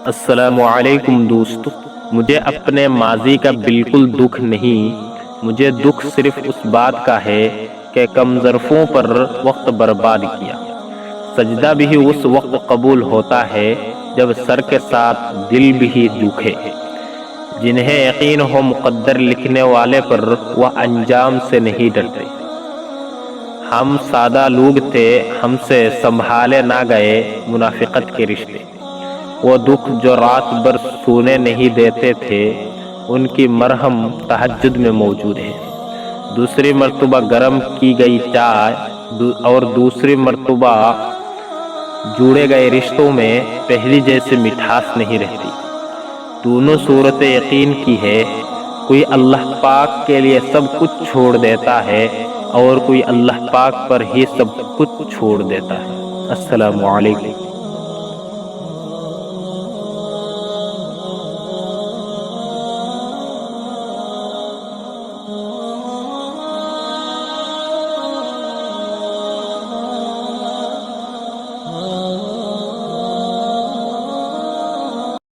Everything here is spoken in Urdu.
السلام علیکم دوستو، مجھے اپنے ماضی کا بالکل دکھ نہیں، مجھے دکھ صرف اس بات کا ہے کہ کم ظرفوں پر وقت برباد کیا۔ سجدہ بھی اس وقت قبول ہوتا ہے جب سر کے ساتھ دل بھی دکھے۔ جنہیں یقین ہو مقدر لکھنے والے پر، وہ انجام سے نہیں ڈرتے۔ ہم سادہ لوگ تھے، ہم سے سنبھالے نہ گئے منافقت کے رشتے۔ وہ دکھ جو رات بھر سونے نہیں دیتے تھے، ان کی مرہم تہجد میں موجود ہے۔ دوسری مرتبہ گرم کی گئی چائے اور دوسری مرتبہ جوڑے گئے رشتوں میں پہلی جیسے مٹھاس نہیں رہتی۔ دونوں صورتیں یقین کی ہے، کوئی اللہ پاک کے لیے سب کچھ چھوڑ دیتا ہے اور کوئی اللہ پاک پر ہی سب کچھ چھوڑ دیتا ہے۔ السلام علیکم۔